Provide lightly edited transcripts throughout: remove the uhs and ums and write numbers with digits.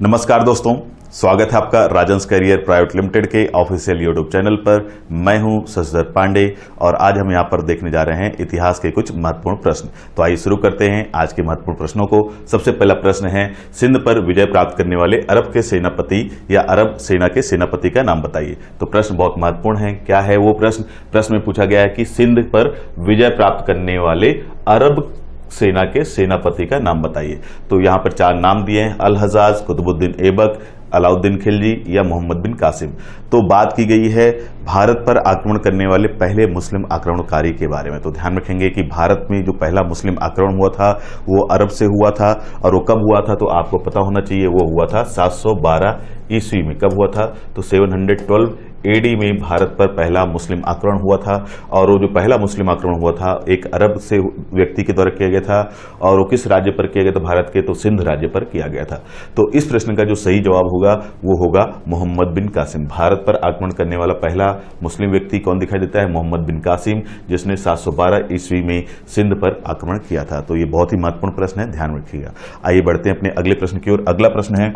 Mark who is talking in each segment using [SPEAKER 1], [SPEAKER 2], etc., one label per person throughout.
[SPEAKER 1] नमस्कार दोस्तों, स्वागत है आपका राजंस करियर प्राइवेट लिमिटेड के ऑफिशियल यूट्यूब चैनल पर। मैं हूं शशिधर पांडे और आज हम यहां पर देखने जा रहे हैं इतिहास के कुछ महत्वपूर्ण प्रश्न। तो आइए शुरू करते हैं आज के महत्वपूर्ण प्रश्नों को। सबसे पहला प्रश्न है, सिंध पर विजय प्राप्त करने वाले अरब के सेनापति या अरब सेना के सेनापति का नाम बताइए। तो प्रश्न बहुत महत्वपूर्ण है। क्या है वो प्रश्न? प्रश्न में पूछा गया है कि सिंध पर विजय प्राप्त करने वाले अरब सेना के सेनापति का नाम बताइए। तो यहां पर चार नाम दिए हैं, अल हजाज, कुतुबुद्दीन ऐबक, अलाउद्दीन खिलजी या मोहम्मद बिन कासिम। तो बात की गई है भारत पर आक्रमण करने वाले पहले मुस्लिम आक्रमणकारी के बारे में। तो ध्यान रखेंगे कि भारत में जो पहला मुस्लिम आक्रमण हुआ था वो अरब से हुआ था, और वो कब हुआ था तो आपको पता होना चाहिए। वो हुआ था 712 ईस्वी में। कब हुआ था? तो 712 एडी में भारत पर पहला मुस्लिम आक्रमण हुआ था। और वो जो पहला मुस्लिम आक्रमण हुआ था एक अरब से व्यक्ति के द्वारा किया गया था, और वो किस राज्य पर किया गया था भारत के? तो सिंध राज्य पर किया गया था। तो इस प्रश्न का जो सही जवाब होगा वो होगा मोहम्मद बिन कासिम। भारत पर आक्रमण करने वाला पहला मुस्लिम व्यक्ति कौन दिखाई देता है? मोहम्मद बिन कासिम, जिसने 712 ईस्वी में सिंध पर आक्रमण किया था। तो ये बहुत ही महत्वपूर्ण प्रश्न है, ध्यान रखिएगा। आइए बढ़ते हैं अपने अगले प्रश्न की ओर। अगला प्रश्न है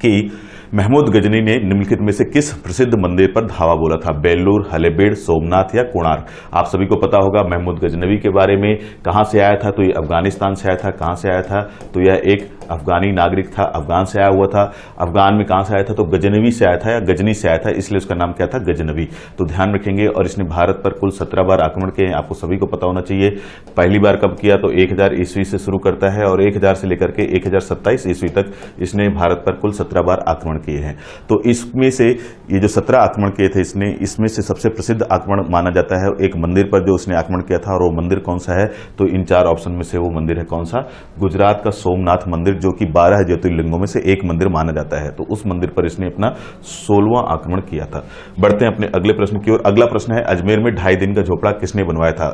[SPEAKER 1] कि महमूद गजनी ने निम्नलिखित में से किस प्रसिद्ध मंदिर पर धावा बोला था? बेलूर, हलेबीड, सोमनाथ या कोणार्क? आप सभी को पता होगा महमूद गजनवी के बारे में। कहां से आया था? तो ये अफगानिस्तान से आया था। कहां से आया था? तो यह एक अफगानी नागरिक था, अफगान से आया हुआ था। अफगान में कहां से आया था? तो गजनवी से आया था या गजनी से आया था, इसलिए उसका नाम क्या था? गजनवी। तो ध्यान रखेंगे। और इसने भारत पर कुल 17 बार आक्रमण किए हैं, आपको सभी को पता होना चाहिए। पहली बार कब किया? तो 1000 ईस्वी से शुरू करता है और 1000 से लेकर के 1027 ईस्वी तक इसने भारत पर कुल 17 बार आक्रमण किए हैं। तो इसमें से ये जो 17 आक्रमण किए थे इसने, इसमें से सबसे प्रसिद्ध आक्रमण माना जाता है एक मंदिर पर जो उसने आक्रमण किया था। और वो मंदिर कौन सा है? तो इन चार ऑप्शन में से वो मंदिर है कौन सा? गुजरात का सोमनाथ मंदिर, जो कि 12 ज्योतिर्लिंगों में से एक मंदिर माना जाता है। तो उस मंदिर पर इसने अपना 16वां आक्रमण किया था। बढ़ते हैं अपने अगले प्रश्न की ओर। अगला प्रश्न है, अजमेर में 2.5 दिन का झोपड़ा किसने बनवाया था?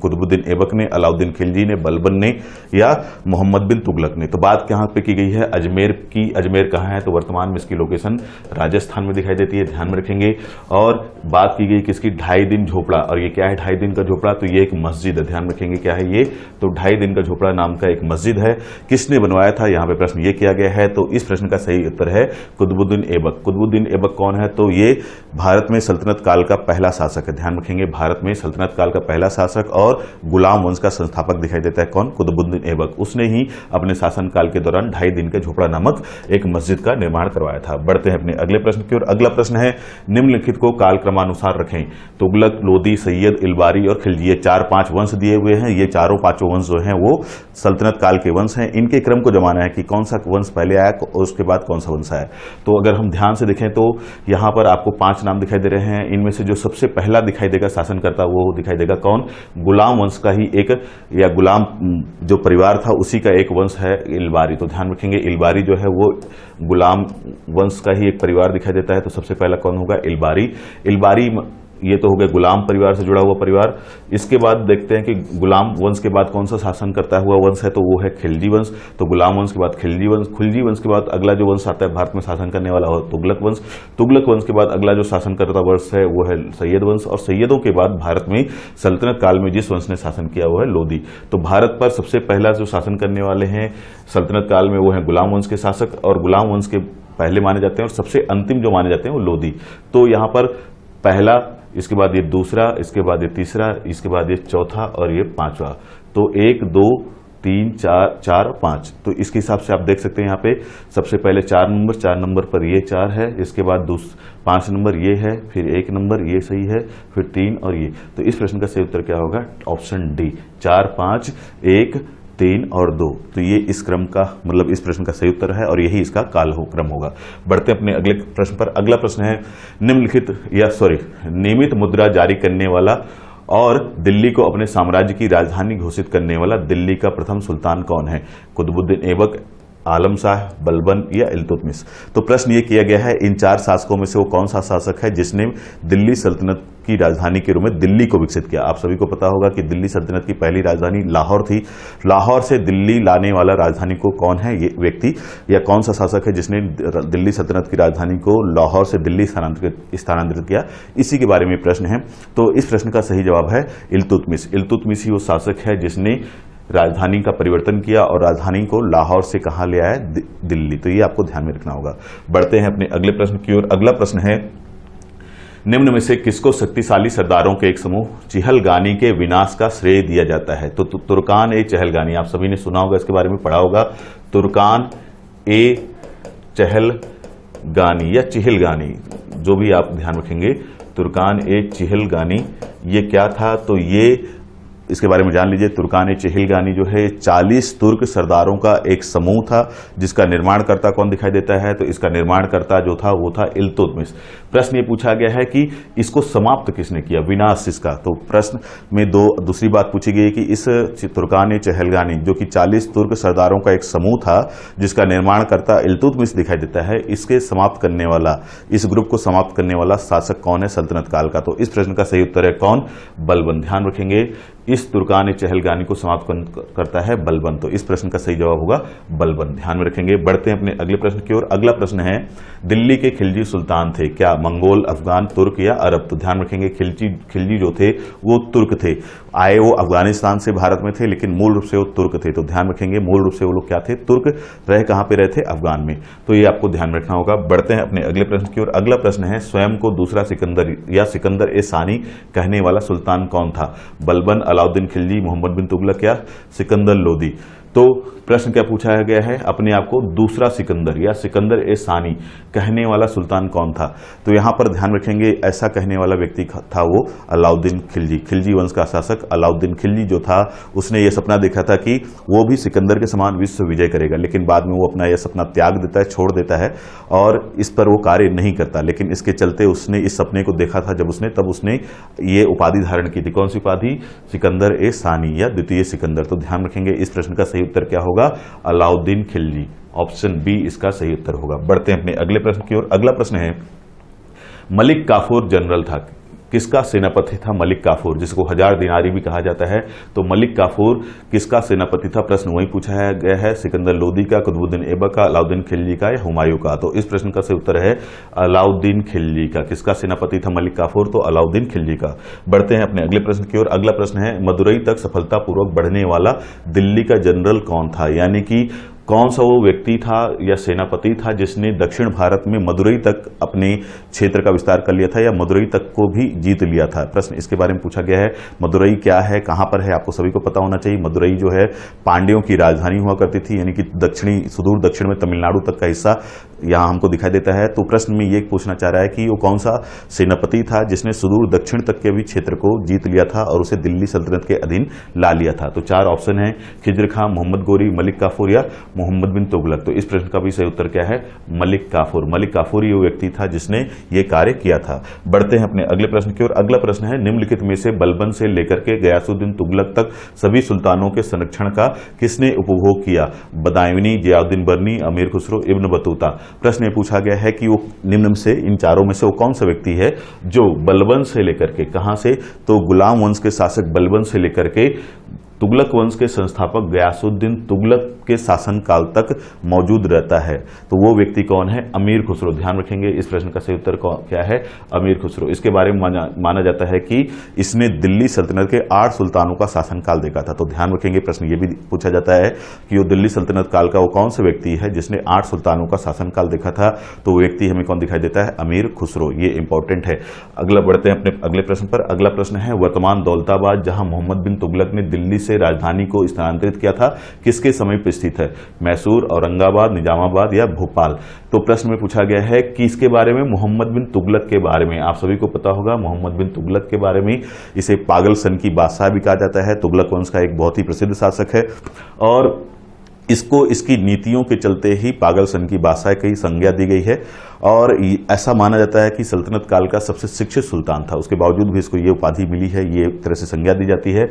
[SPEAKER 1] कुतुबुद्दीन ऐबक ने, अलाउद्दीन खिलजी ने, बलबन ने या मोहम्मद बिन तुगलक ने? तो बात कहां पे की गई है? अजमेर की। अजमेर कहां है? तो वर्तमान में इसकी लोकेशन राजस्थान में दिखाई देती है, ध्यान में रखेंगे। और बात की गई किसकी? 2.5 दिन झोपड़ा। और ये क्या है 2.5 दिन का झोपड़ा? तो ये एक मस्जिद है, ध्यान रखेंगे क्या है ये? तो 2.5 दिन का झोपड़ा नाम का एक मस्जिद है। किसने बनवाया था? यहां पे प्रश्न ये किया गया है। तो इस प्रश्न का सही उत्तर है कुतुबुद्दीन ऐबक। कुतुबुद्दीन ऐबक कौन है? तो ये भारत में सल्तनत काल का पहला शासक है, ध्यान रखेंगे। भारत में सल्तनत काल का पहला शासक और गुलाम वंश का संस्थापक दिखाई देता है कौन? कुतुबुद्दीन ऐबक। उसने ही अपने शासन काल के दौरान 2.5 दिन के झोपड़ा नामक एक मस्जिद का निर्माण करवाया था। बढ़ते हैं अपने अगले प्रश्न की ओर। अगला प्रश्न है, निम्नलिखित को काल क्रमानुसार रखें। तुगलक, लोदी, सैयद, इलबारी और खिलजी, ये 4-5 वंश दिए हुए हैं। ये चारों पांचों वंश जो हैं वो सल्तनत काल के वंश हैं। इनके क्रम को जमाना है कि कौन सा वंश पहले आया और उसके बाद कौन सा वंश आया। तो अगर हम ध्यान से देखें तो यहां पर आपको 5 नाम दिखाई दे रहे हैं। इनमें से जो सबसे पहला दिखाई देगा शासनकर्ता वो दिखाई देगा कौन? गुलाम वंश का ही एक, या गुलाम जो परिवार था उसी का एक वंश है इलबारी। तो ध्यान रखेंगे इलबारी जो है वो गुलाम वंश का ही एक परिवार दिखाई देता है। तो सबसे पहला कौन होगा? इलबारी। इलबारी ये तो हो गया गुलाम परिवार से जुड़ा हुआ परिवार। इसके बाद देखते हैं कि गुलाम वंश के बाद कौन सा शासन करता हुआ वंश है, तो वो है खिलजी वंश। तो गुलाम वंश के बाद खिलजी वंश। खिलजी वंश के बाद अगला जो वंश आता है भारत में शासन करने वाला हो तुगलक वंश। तुगलक वंश के बाद अगला जो शासन करता वंश है वो है सैयद वंश। और सैयदों के बाद भारत में सल्तनत काल में जिस वंश ने शासन किया वो है लोदी। तो भारत पर सबसे पहला जो शासन करने वाले हैं सल्तनत काल में वो है गुलाम वंश के शासक, और गुलाम वंश के पहले माने जाते हैं और सबसे अंतिम जो माने जाते हैं वो लोदी। तो यहां पर पहला, इसके बाद ये दूसरा, इसके बाद ये तीसरा, इसके बाद ये चौथा और ये पांचवा। तो 1, 2, 3, 4, 5। तो इसके हिसाब से आप देख सकते हैं यहाँ पे सबसे पहले 4 नंबर पर ये 4 है, इसके बाद 5 नंबर ये है, फिर 1 नंबर ये सही है, फिर 3 और ये। तो इस प्रश्न का सही उत्तर क्या होगा? ऑप्शन डी, 4, 5, 1, 3 और 2। तो ये इस क्रम का मतलब इस प्रश्न का सही उत्तर है और यही इसका काल क्रम होगा। बढ़ते अपने अगले प्रश्न पर। अगला प्रश्न है, नियमित मुद्रा जारी करने वाला और दिल्ली को अपने साम्राज्य की राजधानी घोषित करने वाला दिल्ली का प्रथम सुल्तान कौन है? कुतुबुद्दीन ऐबक, आलम शाह, बलबन या इल्तुतमिश। तो प्रश्न ये किया गया है इन 4 शासकों में से वो कौन सा शासक है जिसने दिल्ली सल्तनत की राजधानी के रूप में दिल्ली को विकसित किया? आप सभी को पता होगा कि दिल्ली सल्तनत की पहली राजधानी लाहौर थी। लाहौर से दिल्ली लाने वाला राजधानी को कौन है ये व्यक्ति, या कौन सा शासक है जिसने दिल्ली सल्तनत की राजधानी को लाहौर से दिल्ली स्थानांतरित किया? इसी के बारे में प्रश्न है। तो इस प्रश्न का सही जवाब है इल्तुतमिश। इल्तुतमिश ही वो शासक है जिसने राजधानी का परिवर्तन किया और राजधानी को लाहौर से कहां ले आया, दिल्ली। तो ये आपको ध्यान में रखना होगा। बढ़ते हैं अपने अगले प्रश्न की ओर। अगला प्रश्न है, निम्न में से किसको शक्तिशाली सरदारों के एक समूह चहलगानी के विनाश का श्रेय दिया जाता है? तो तुर्कान ए चहलगानी, आप सभी ने सुना होगा, इसके बारे में पढ़ा होगा। तुर्कान ए चहलगानी या चिहलगानी, जो भी आप ध्यान रखेंगे, तुर्कान ए चिहलगानी ये क्या था? तो ये इसके बारे में जान लीजिए। तुर्कान ए चिहलगानी जो है 40 तुर्क सरदारों का एक समूह था, जिसका निर्माणकर्ता कौन दिखाई देता है? तो इसका निर्माणकर्ता जो था वो था इल्तुतमिश। प्रश्न ये पूछा गया है कि इसको समाप्त किसने किया, विनाश इसका? तो प्रश्न में दूसरी बात पूछी गई कि इस तुर्कान ए चहलगानी जो कि 40 तुर्क सरदारों का एक समूह था, जिसका निर्माणकर्ता इल्तुतमिश दिखाई देता है, इसके समाप्त करने वाला, इस ग्रुप को समाप्त करने वाला शासक कौन है सल्तनत काल का? तो इस प्रश्न का सही उत्तर है कौन? बलबन। ध्यान रखेंगे, इस तुर्कान ए चहलगानी को समाप्त करता है बलबन। तो इस प्रश्न का सही जवाब होगा बलबन। ध्यान में रखेंगे। बढ़ते हैं अपने अगले प्रश्न की ओर। अगला प्रश्न है, दिल्ली के खिलजी सुल्तान थे क्या? मंगोल, अफगान, तुर्क या अरब? तो ध्यान रखेंगे, खिलजी जो थे वो तुर्क थे। आए वो अफगानिस्तान से भारत में थे, लेकिन मूल रूप से वो तुर्क थे। तो ध्यान रखेंगे, मूल रूप से वो लोग क्या थे? तुर्क। रह कहां पे रहे थे? अफगान में। तो ये आपको ध्यान रखना होगा। बढ़ते हैं अपने अगले प्रश्न की ओर। अगला प्रश्न है, स्वयं को दूसरा सिकंदर या सिकंदर ए सानी कहने वाला सुल्तान कौन था? बलबन, अलाउद्दीन खिलजी, मोहम्मद बिन तुगलक या सिकंदर लोदी? तो प्रश्न क्या पूछा गया है, अपने आप को दूसरा सिकंदर या सिकंदर ए सानी कहने वाला सुल्तान कौन था? तो यहां पर ध्यान रखेंगे, ऐसा कहने वाला व्यक्ति था वो अलाउद्दीन खिलजी। खिलजी वंश का शासक अलाउद्दीन खिलजी जो था, उसने ये सपना देखा था कि वो भी सिकंदर के समान विश्व विजय करेगा, लेकिन बाद में वो अपना यह सपना त्याग देता है, छोड़ देता है और इस पर वो कार्य नहीं करता। लेकिन इसके चलते उसने इस सपने को देखा था तब उसने ये उपाधि धारण की थी। कौन सी उपाधि? सिकंदर ए सानी या द्वितीय सिकंदर। तो ध्यान रखेंगे, इस प्रश्न का सही उत्तर क्या होगा? अलाउद्दीन खिलजी। ऑप्शन बी इसका सही उत्तर होगा। बढ़ते हैं अपने अगले प्रश्न की ओर। अगला प्रश्न है, मलिक काफूर जनरल था, किसका सेनापति था? मलिक काफूर, जिसको 1000 दिनारी भी कहा जाता है। तो मलिक काफूर किसका सेनापति था? प्रश्न वही पूछा गया है, सिकंदर लोदी का, कुतुबुद्दीन ऐबक का, अलाउद्दीन खिलजी का या हुमायूं का? तो इस प्रश्न का सही उत्तर है अलाउद्दीन खिलजी का। किसका सेनापति था मलिक काफूर? तो अलाउद्दीन खिलजी का। बढ़ते हैं अपने अगले प्रश्न की ओर। अगला प्रश्न है, मदुरई तक सफलतापूर्वक बढ़ने वाला दिल्ली का जनरल कौन था? यानी कि कौन सा वो व्यक्ति था या सेनापति था जिसने दक्षिण भारत में मदुरई तक अपने क्षेत्र का विस्तार कर लिया था या मदुरई तक को भी जीत लिया था? प्रश्न इसके बारे में पूछा गया है। मदुरई क्या है, कहां पर है, आपको सभी को पता होना चाहिए। मदुरई जो है पांड्यों की राजधानी हुआ करती थी, यानी कि सुदूर दक्षिण में तमिलनाडु तक का हिस्सा यहां हमको दिखाई देता है। तो प्रश्न में ये पूछना चाह रहा है कि वो कौन सा सेनापति था जिसने सुदूर दक्षिण तक के भी क्षेत्र को जीत लिया था और उसे दिल्ली सल्तनत के अधीन ला लिया था? तो 4 ऑप्शन है, खिज्र खां, मोहम्मद गोरी, मलिक काफूर या मोहम्मद बिन तुगलक। तो इस प्रश्न का भी सही उत्तर क्या है? मलिक काफूर। मलिक काफूर ये व्यक्ति था जिसने ये कार्य किया था। बढ़ते हैं अपने अगले प्रश्न की ओर। अगला प्रश्न है, निम्नलिखित में से बलबन से लेकर के गयासुद्दीन तुगलक तक सभी सुल्तानों के संरक्षण का किसने उपभोग किया? बदायूनी, जियाउद्दीन बर्नी, अमीर खुसरो, इब्न बतूता। प्रश्न ये पूछा गया है कि वो निम्न में से, इन चारों में से वो कौन सा व्यक्ति है जो बलबन से लेकर के, कहां से? तो गुलाम वंश के शासक बलबन से लेकर के तुगलक वंश के संस्थापक गयासुद्दीन तुगलक के शासनकाल तक मौजूद रहता है। तो वो व्यक्ति कौन है? अमीर खुसरो। ध्यान रखेंगे, इस प्रश्न का सही उत्तर क्या है? अमीर खुसरो। इसके बारे में माना जाता है कि इसने दिल्ली सल्तनत के 8 सुल्तानों का शासनकाल देखा था। तो ध्यान रखेंगे, प्रश्न ये भी पूछा जाता है कि वो दिल्ली सल्तनत काल का वो कौन सा व्यक्ति है जिसने 8 सुल्तानों का शासनकाल देखा था? तो वो व्यक्ति हमें कौन दिखाई देता है? अमीर खुसरो। ये इंपॉर्टेंट है। अगला बढ़ते हैं अपने अगले प्रश्न पर। अगला प्रश्न है, वर्तमान दौलताबाद जहां मोहम्मद बिन तुगलक ने दिल्ली से राजधानी को स्थानांतरित किया था, किसके समय पर स्थित है? मैसूर, औरंगाबाद, निजामाबाद या भोपाल? तो प्रश्न में पूछा गया है कि इसके बारे में, मोहम्मद बिन तुगलक के बारे में। आप सभी को पता होगा मोहम्मद बिन तुगलक के बारे में, इसे पागल सन की बादशाह भी कहा जाता है। तुगलक वंश का एक बहुत ही प्रसिद्ध शासक है और इसको इसकी नीतियों के चलते ही पागल सन की बादशाह की संज्ञा दी गई है और ऐसा माना जाता है कि सल्तनत काल का सबसे शिक्षित सुल्तान था। उसके बावजूद भी इसको ये उपाधि मिली है, ये एक तरह से संज्ञा दी जाती है।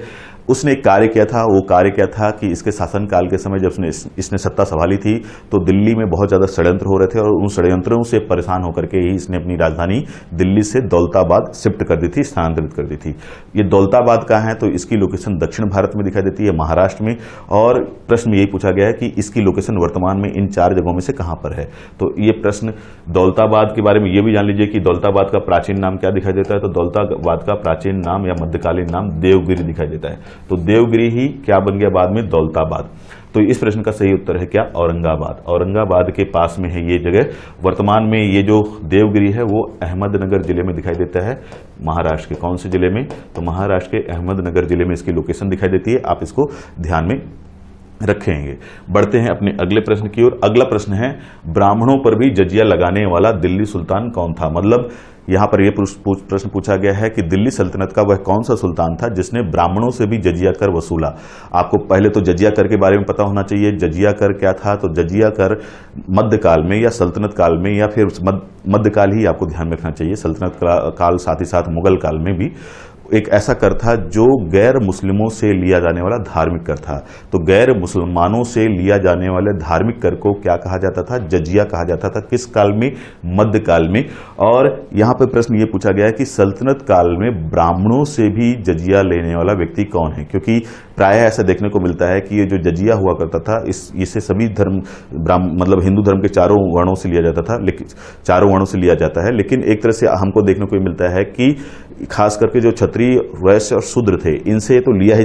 [SPEAKER 1] उसने एक कार्य किया था, वो कार्य क्या था कि इसके शासनकाल के समय जब इसने सत्ता संभाली थी तो दिल्ली में बहुत ज़्यादा षड्यंत्र हो रहे थे और उन षड्यंत्रों से परेशान होकर के ही इसने अपनी राजधानी दिल्ली से दौलताबाद शिफ्ट कर दी थी, स्थानांतरित कर दी थी। ये दौलताबाद कहाँ है? तो इसकी लोकेशन दक्षिण भारत में दिखाई देती है, महाराष्ट्र में। और प्रश्न यही पूछा गया है है कि इसकी लोकेशन वर्तमान में इन 4 जगहों में से कहां पर है। तो ये प्रश्न दौलताबाद के बारे में ये भी जान लीजिए कि दौलताबाद का प्राचीन नाम क्या दिखाई देता है। तो दौलताबाद का प्राचीन नाम या मध्यकालीन नाम देवगिरी दिखाई देता है। तो देवगिरी ही क्या बन गया बाद में, दौलताबाद। तो इस प्रश्न का सही उत्तर है क्या, औरंगाबाद। औरंगाबाद के पास में है ये जगह। वर्तमान में ये जो देवगिरी है वो अहमदनगर जिले में दिखाई देता है, महाराष्ट्र के कौन से जिले में, तो महाराष्ट्र के अहमदनगर जिले में इसकी लोकेशन दिखाई देती है। आप इसको ध्यान में रखेंगे। बढ़ते हैं अपने अगले प्रश्न की ओर। अगला प्रश्न है, ब्राह्मणों पर भी जजिया लगाने वाला दिल्ली सुल्तान कौन था। मतलब यहां पर यह प्रश्न पूछा गया है कि दिल्ली सल्तनत का वह कौन सा सुल्तान था जिसने ब्राह्मणों से भी जजिया कर वसूला। आपको पहले तो जजिया कर के बारे में पता होना चाहिए। जजिया कर क्या था, तो जजिया कर मध्यकाल में या सल्तनत काल में या फिर मध्यकाल ही आपको ध्यान में रखना चाहिए, सल्तनत काल साथ ही साथ मुगल काल में भी एक ऐसा कर था जो गैर मुस्लिमों से लिया जाने वाला धार्मिक कर था। तो गैर मुसलमानों से लिया जाने वाले धार्मिक कर को क्या कहा जाता था, जजिया कहा जाता था। किस काल में, मध्यकाल में। और यहां पर प्रश्न ये पूछा गया है कि सल्तनत काल में ब्राह्मणों से भी जजिया लेने वाला व्यक्ति कौन है, क्योंकि प्रायः ऐसा देखने को मिलता है कि ये जो जजिया हुआ करता था इसे सभी धर्म मतलब हिंदू धर्म के चारों वर्णों से लिया जाता था, लेकिन चारों वर्णों से लिया जाता है। लेकिन एक तरह से हमको देखने को मिलता है कि खास करके जो क्षत्रिय, वैश्य और शूद्र थे इनसे तो लिया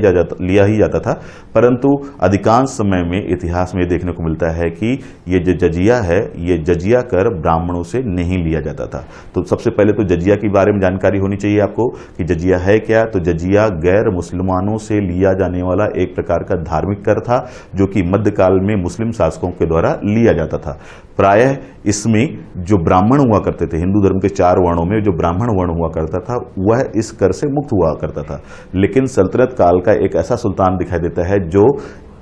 [SPEAKER 1] ही जाता था, परंतु अधिकांश समय में इतिहास में देखने को मिलता है कि ये जो जजिया है ये जजिया कर ब्राह्मणों से नहीं लिया जाता था। तो सबसे पहले तो जजिया के बारे में जानकारी होनी चाहिए आपको कि जजिया है क्या। तो जजिया गैर मुसलमानों से लिया जाने वाला एक प्रकार का धार्मिक कर था जो कि मध्यकाल में मुस्लिम शासकों के द्वारा लिया जाता था। प्रायः इसमें जो ब्राह्मण हुआ करते थे, हिंदू धर्म के 4 वर्णों में जो ब्राह्मण वर्ण हुआ करता था वह इस कर से मुक्त हुआ करता था। लेकिन सल्तनत काल का एक ऐसा सुल्तान दिखाई देता है जो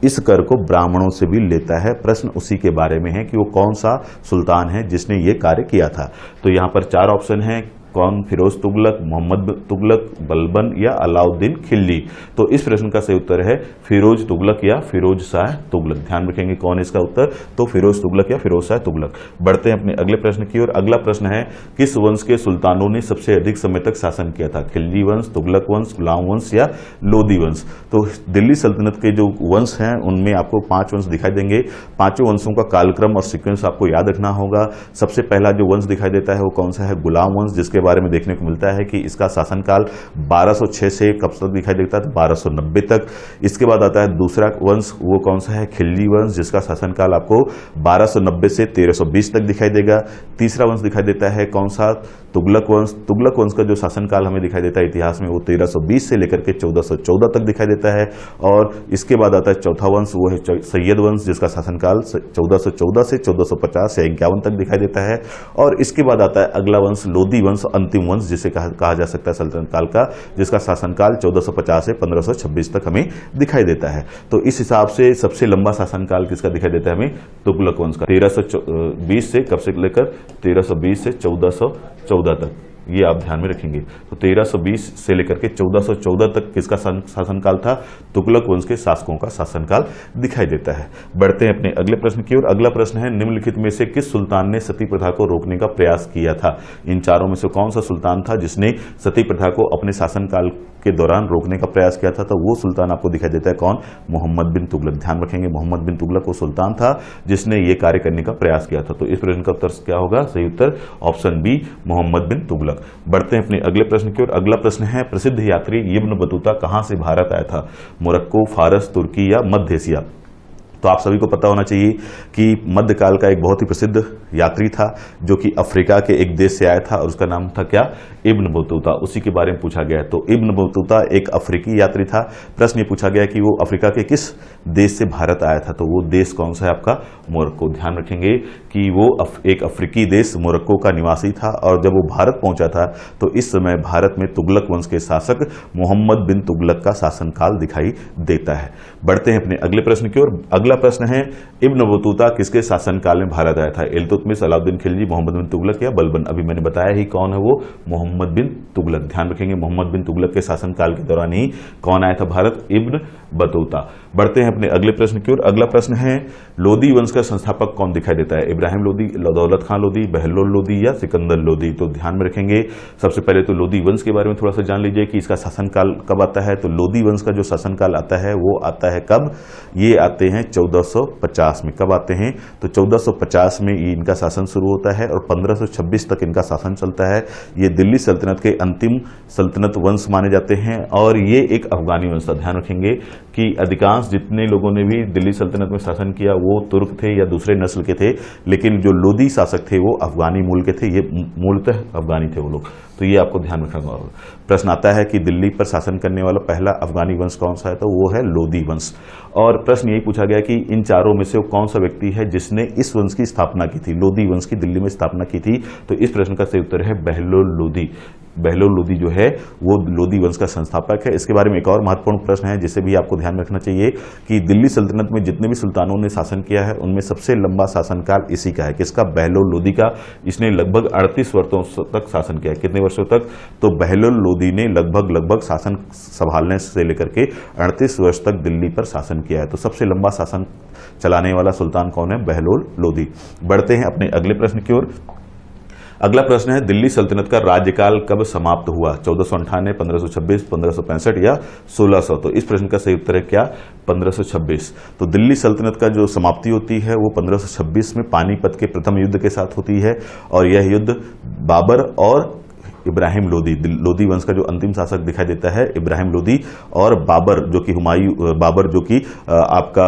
[SPEAKER 1] इस कर को ब्राह्मणों से भी लेता है। प्रश्न उसी के बारे में है कि वो कौन सा सुल्तान है जिसने ये कार्य किया था। तो यहां पर 4 ऑप्शन हैं, कौन, फिरोज तुगलक, मोहम्मद तुगलक, बलबन या अलाउद्दीन खिलजी। तो इस प्रश्न का सही उत्तर है फिरोज तुगलक या फिरोज शाह तुगलक। ध्यान रखेंगे कौन है इसका उत्तर, तो फिरोज तुगलक या फिरोज शाह तुगलक। बढ़ते हैं अपने अगले प्रश्न की ओर। अगला प्रश्न है, किस वंश के सुल्तानों ने सबसे अधिक समय तक शासन किया था। खिलजी वंश, तुगलक वंश, गुलाम वंश या लोदी वंश। तो दिल्ली सल्तनत के जो वंश हैं उनमें आपको 5 वंश दिखाई देंगे। 5 वंशों का कालक्रम और सीक्वेंस आपको याद रखना होगा। सबसे पहला जो वंश दिखाई देता है वो कौन सा है, गुलाम वंश, जिसके बारे में देखने को मिलता है कि इसका शासनकाल 1206 से कब तक दिखाई देता है, 1290 तक। इसके बाद आता है दूसरा वंश, वो कौन सा है, खिलजी वंश, जिसका शासनकाल आपको 1290 से 1320 तक दिखाई देगा। तीसरा वंश दिखाई देता है कौन सा, तुगलक वंश। तुगलक वंश का जो शासनकाल हमें दिखाई देता है इतिहास में वो 1320 से लेकर के 1414 तक दिखाई देता है। और इसके बाद आता है चौथा वंश, वो है सैयद वंश, जिसका शासनकाल 1414 से 1450 से 51 तक दिखाई देता है। और इसके बाद आता है अगला वंश, लोदी वंश, अंतिम वंश जिसे कहा जा सकता है सल्तनत काल का, जिसका शासनकाल 1450 से 1526 तक हमें दिखाई देता है। तो इस हिसाब से सबसे लंबा शासनकाल किसका दिखाई देता है हमें, तुगलक वंश का। 1320 से कब से लेकर 1320 से 1414 तक, ये आप ध्यान में रखेंगे। तो 1320 से लेकर के 1414 तक किसका शासनकाल था, तुगलक वंश के शासकों का शासनकाल दिखाई देता है। बढ़ते हैं अपने अगले प्रश्न की ओर। अगला प्रश्न है, निम्नलिखित में से किस सुल्तान ने सती प्रथा को रोकने का प्रयास किया था। इन चारों में से कौन सा सुल्तान था जिसने सती प्रथा को अपने शासनकाल के दौरान रोकने का प्रयास किया था। तो वो सुल्तान आपको दिखाई देता है कौन, मोहम्मद बिन तुगलक। ध्यान रखेंगे मोहम्मद बिन तुगलक वो सुल्तान था जिसने ये कार्य करने का प्रयास किया था। तो इस प्रश्न का उत्तर क्या होगा, सही उत्तर ऑप्शन बी, मोहम्मद बिन तुगलक। बढ़ते हैं अपने अगले प्रश्न की ओर। अगला प्रश्न है, प्रसिद्ध यात्री इब्न बतूता कहां से भारत आया था, मोरक्को, फारस, तुर्की या मध्य एशिया। तो आप सभी को पता होना चाहिए कि मध्यकाल का एक बहुत ही प्रसिद्ध यात्री था जो कि अफ्रीका के एक देश से आया था और उसका नाम था क्या, इब्न बतूता। उसी के बारे में पूछा गया है। तो इब्न बतूता एक अफ्रीकी यात्री था। प्रश्न ये पूछा गया कि वो अफ्रीका के किस देश से भारत आया था। तो वो देश कौन सा है आपका, मोरक्को। ध्यान रखेंगे कि वो एक अफ्रीकी देश मोरक्को का निवासी था और जब वो भारत पहुंचा था तो इस समय भारत में तुगलक वंश के शासक मोहम्मद बिन तुगलक का शासनकाल दिखाई देता है। बढ़ते हैं अपने अगले प्रश्न की ओर। अगला प्रश्न है, इब्न बतूता किसके शासनकाल में भारत आया था, इल्तुतमिश, अलाउद्दीन खिलजी, मोहम्मद बिन तुगलक या बलबन। अभी मैंने बताया ही कौन है वो, मोहम्मद बिन तुगलक। ध्यान रखेंगे मोहम्मद बिन तुगलक के शासनकाल के दौरान ही कौन आया था भारत, इब्न बतूता। बढ़ते हैं अपने अगले प्रश्न की ओर। अगला प्रश्न है, लोदी वंश का संस्थापक कौन दिखाई देता है, इब्राहिम लोदी, दौलत खां लोदी, बहलोल लोदी या सिकंदर लोदी। तो ध्यान में रखेंगे सबसे पहले तो लोदी वंश के बारे में थोड़ा सा जान लीजिए कि इसका शासनकाल कब आता है। तो लोदी वंश का जो शासनकाल आता है वो आता है कब, ये आते हैं 1450 में। कब आते हैं? तो 1450 में ये इनका शासन शुरू होता है और 1526 तक इनका शासन चलता है। ये दिल्ली सल्तनत के अंतिम सल्तनत वंश माने जाते हैं और ये एक अफगानी वंश था। ध्यान रखेंगे कि अधिकांश जितने लोगों ने भी दिल्ली सल्तनत में शासन किया वो तुर्क थे या दूसरे नस्ल के थे, लेकिन जो लोदी शासक थे वो अफगानी मूल के थे। ये मूलतः अफगानी थे वो लोग, तो ये आपको ध्यान रखना होगा। प्रश्न आता है कि दिल्ली पर शासन करने वाला पहला अफगानी वंश कौन सा है? तो वो है लोदी वंश। और प्रश्न यही पूछा गया कि इन चारों में से वो कौन सा व्यक्ति है जिसने इस वंश की स्थापना की थी, लोदी वंश की दिल्ली में स्थापना की थी? तो इस प्रश्न का सही उत्तर है बहलोल लोदी। बहलोल लोदी जो है वो लोदी वंश का संस्थापक है। इसके बारे में एक और महत्वपूर्ण प्रश्न है जिसे भी आपको ध्यान रखना चाहिए कि दिल्ली सल्तनत में जितने भी सुल्तानों ने शासन किया है उनमें सबसे लंबा शासनकाल इसी का है। किसका? बहलोल लोदी का। इसने लगभग 38 वर्षों तक शासन किया है। कितने वर्षों तक? तो बहलोल लोदी ने लगभग शासन संभालने से लेकर के 38 वर्ष तक दिल्ली पर शासन किया है। तो सबसे लंबा शासन चलाने वाला सुल्तान कौन है? बहलोल लोदी। बढ़ते हैं अपने अगले प्रश्न की ओर। अगला प्रश्न है दिल्ली सल्तनत का राज्यकाल कब समाप्त हुआ? 1498, 1526, 1565 या 1600? तो इस प्रश्न का सही उत्तर है क्या? 1526। तो दिल्ली सल्तनत का जो समाप्ति होती है वो 1526 में पानीपत के प्रथम युद्ध के साथ होती है और यह युद्ध बाबर और इब्राहिम लोदी वंश का जो अंतिम शासक दिखाई देता है इब्राहिम लोदी और बाबर जो कि आपका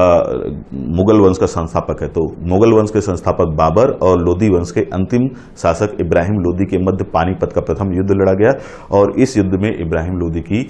[SPEAKER 1] मुगल वंश का संस्थापक है। तो मुगल वंश के संस्थापक बाबर और लोदी वंश के अंतिम शासक इब्राहिम लोदी के मध्य पानीपत का प्रथम युद्ध लड़ा गया और इस युद्ध में इब्राहिम लोदी की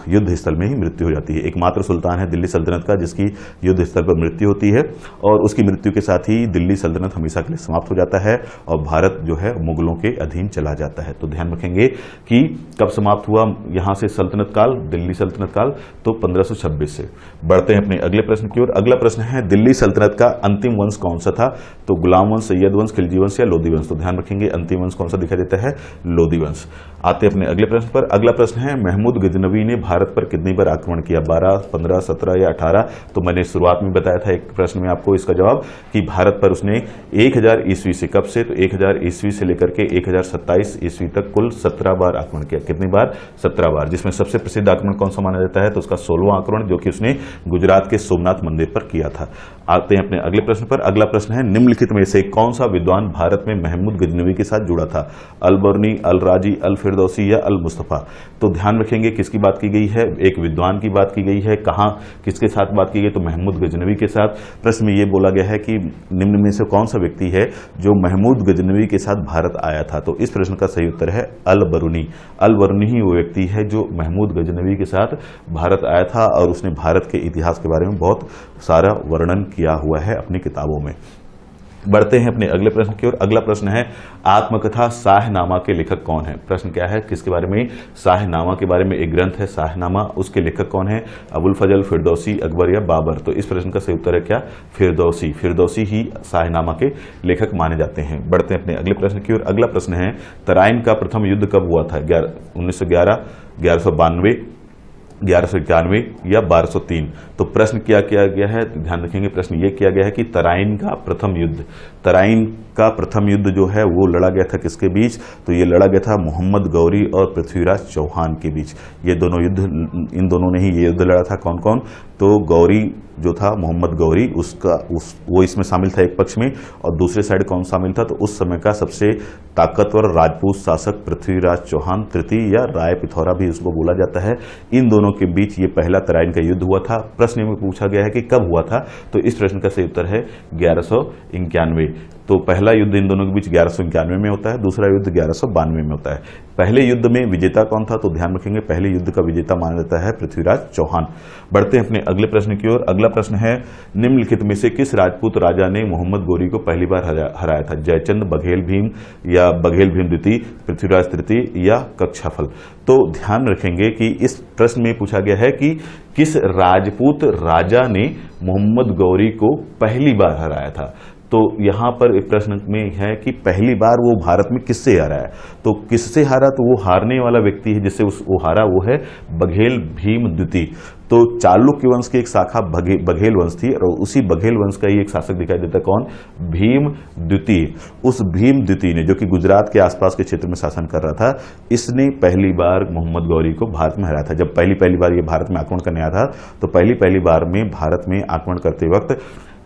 [SPEAKER 1] युद्ध स्थल में ही मृत्यु हो जाती है। एकमात्र सुल्तान है दिल्ली सल्तनत का जिसकी युद्ध स्थल पर मृत्यु होती है और उसकी मृत्यु के साथ ही दिल्ली सल्तनत हमेशा के लिए समाप्त हो जाता है और भारत जो है मुगलों के अधीन चला जाता है। तो ध्यान रखेंगे कि कब समाप्त हुआ यहां से सल्तनत काल, दिल्ली सल्तनत काल? तो 1526 से। बढ़ते हैं अपने अगले प्रश्न की ओर। अगला प्रश्न है दिल्ली सल्तनत का अंतिम वंश कौन सा था? तो गुलाम वंश, सैयद वंश, खिलजी वंश या लोदी वंश? तो ध्यान रखेंगे अंतिम वंश कौन सा दिखाई देता है? लोदी वंश। आते अपने अगले प्रश्न पर। अगला प्रश्न है महमूद गजनवी ने भारत पर कितनी बार आक्रमण किया? 12, 15, 17 या 18? तो मैंने शुरुआत में बताया था एक प्रश्न में आपको इसका जवाब कि भारत पर उसने 1000 ईस्वी से, कब से? तो 1000 ईस्वी से लेकर के 1027 ईस्वी तक कुल 17 बार आक्रमण किया। कितनी बार? 17 बार। जिसमें सबसे प्रसिद्ध आक्रमण कौन सा माना जाता है? तो उसका 16वां आक्रमण जो कि उसने गुजरात के सोमनाथ मंदिर पर किया था। आते हैं अपने अगले प्रश्न पर। अगला प्रश्न है निम्नलिखित में से कौन सा विद्वान भारत में महमूद गजनवी के साथ जुड़ा था? अल बर्नी, अल राजी, अल फिरदौसी या अल मुस्तफा? तो ध्यान रखेंगे किसकी बात की गई है? एक विद्वान की बात की गई है। कहां, किसके साथ बात की गई? तो महमूद गजनवी के साथ। प्रश्न में यह बोला गया है कि निम्न में से कौन सा व्यक्ति है जो महमूद गजनवी के साथ भारत आया था? तो इस प्रश्न का सही उत्तर है अल बरूनी। अल बरूनी ही वो व्यक्ति है जो महमूद गजनवी के साथ भारत आया था और उसने भारत के इतिहास के बारे में बहुत सारा वर्णन किया हुआ है अपनी किताबों में। बढ़ते हैं अपने अगले प्रश्न की ओर। अगला प्रश्न है आत्मकथा शाहनामा के लेखक कौन है? प्रश्न क्या है? किसके बारे में? शाहनामा के बारे में एक ग्रंथ है शाहनामा, उसके लेखक कौन है? अबुल फजल, फिरदौसी, अकबर या बाबर? तो इस प्रश्न का सही उत्तर है क्या? फिरदौसी। फिरदौसी ही शाहनामा के लेखक माने जाते हैं। बढ़ते हैं अपने अगले प्रश्न की ओर। अगला प्रश्न है तराइन का प्रथम युद्ध कब हुआ था? 1911, 1192, 1191 या 1203? तो प्रश्न क्या किया गया है? ध्यान रखेंगे प्रश्न ये किया गया है कि तराइन का प्रथम युद्ध, तराइन का प्रथम युद्ध जो है वो लड़ा गया था किसके बीच? तो ये लड़ा गया था मोहम्मद गौरी और पृथ्वीराज चौहान के बीच। ये दोनों युद्ध, इन दोनों ने ही ये युद्ध लड़ा था। कौन कौन? तो गौरी जो था, मोहम्मद गौरी, वो इसमें शामिल था एक पक्ष में और दूसरे साइड कौन शामिल था? तो उस समय का सबसे ताकतवर राजपूत शासक पृथ्वीराज चौहान तृतीय या राय पिथौरा भी उसको बोला जाता है। इन दोनों के बीच ये पहला तराइन का युद्ध हुआ था। प्रश्न में पूछा गया है कि कब हुआ था? तो इस प्रश्न का सही उत्तर है 1191। तो पहला युद्ध इन दोनों के बीच 1191 में होता है, दूसरा युद्ध 1192 में होता है। पहले युद्ध में विजेता कौन था? तो ध्यान रखेंगे पहले युद्ध का विजेता माना जाता है पृथ्वीराज चौहान। बढ़ते हैं अपने अगले प्रश्न की ओर। अगला प्रश्न है निम्नलिखित में से किस राजपूत राजा ने मोहम्मद गौरी को पहली बार हराया था? जयचंद, बघेल भीम या बघेल भीम द्वितीय, पृथ्वीराज तृतीय या कक्षाफल? तो ध्यान रखेंगे कि इस प्रश्न में पूछा गया है कि किस राजपूत राजा ने मोहम्मद गौरी को पहली बार हराया था। तो यहां पर एक प्रश्न में है कि पहली बार वो भारत में किससे हारा है? तो किससे हारा? तो वो हारने वाला व्यक्ति है जिससे वो हारा वो है बघेल भीम द्वितीय। तो चालुक्य वंश की एक शाखा बघेल वंश थी, और उसी बघेल वंश का ही एक शासक दिखाई देता है, कौन? भीम द्वितीय। उस भीम द्वितीय ने, जो कि गुजरात के आसपास के क्षेत्र में शासन कर रहा था, इसने पहली बार मोहम्मद गौरी को भारत में हराया था। जब पहली बार ये भारत में आक्रमण करने आया था, तो पहली बार में भारत में आक्रमण करते वक्त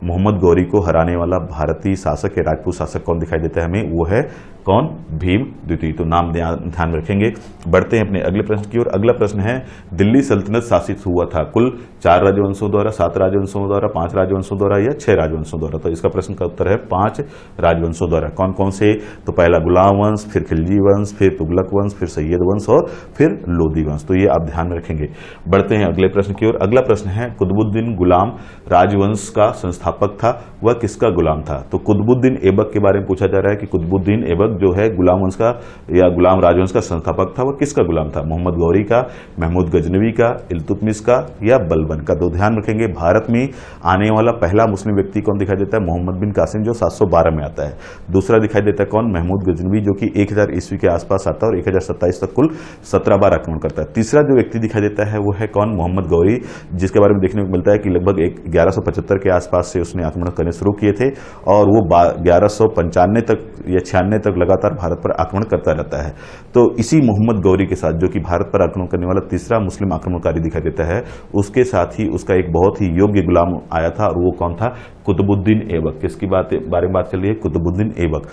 [SPEAKER 1] मोहम्मद गौरी को हराने वाला भारतीय शासक या राजपूत शासक कौन दिखाई देता है हमें? वो है कौन? भीम द्वितीय। तो नाम ध्यान रखेंगे। बढ़ते हैं अपने अगले प्रश्न की ओर। अगला प्रश्न है, दिल्ली सल्तनत शासित हुआ था कुल 4 राजवंशों द्वारा, 7 राजवंशों द्वारा, 5 राजवंशों द्वारा या 6 राजवंशों द्वारा? तो इसका प्रश्न का उत्तर है 5 राजवंशों द्वारा। कौन कौन से? तो पहला गुलाम वंश, फिर खिलजी वंश, फिर तुगलक वंश, फिर सैयद वंश और फिर लोदी वंश। तो ये आप ध्यान रखेंगे। बढ़ते हैं अगले प्रश्न की ओर। अगला प्रश्न है, कुतुबुद्दीन गुलाम राजवंश का संस्थापक था, वह किसका गुलाम था? तो कुतुबुद्दीन ऐबक के बारे में पूछा जा रहा है कि कुतुबुद्दीन ऐबक जो है गुलाम वंश का या गुलाम राजवंश का संस्थापक था, वह किसका गुलाम था? मोहम्मद गौरी का, महमूद गजनवी का, इल्तुतमिश का या बलबन का? तो ध्यान रखेंगे, भारत में आने वाला पहला मुस्लिम व्यक्ति कौन दिखाई देता है? मोहम्मद बिन कासिम, जो 712 में आता है। दूसरा दिखाई देता है कौन? महमूद गजनवी, जो कि 1000 ईस्वी के आसपास आता है और 1027 तक कुल 17 बार आक्रमण करता है। तीसरा जो व्यक्ति दिखाई देता है वो है कौन? मोहम्मद गौरी, जिसके बारे में देखने को मिलता है कि लगभग 1175 के आसपास से उसने आक्रमण करने शुरू किए थे, और वो 1195 तक या 96 तक लगातार भारत पर आक्रमण करता रहता है। तो इसी मोहम्मद गौरी के साथ, जो कि भारत पर आक्रमण करने वाला तीसरा मुस्लिम आक्रमणकारी दिखाई देता है, उसके साथ ही उसका एक बहुत ही योग्य गुलाम आया था, और वो कौन था? कुतुबुद्दीन ऐबक। किसकी बारे में बात चल रही है? कुतुबुद्दीन ऐबक।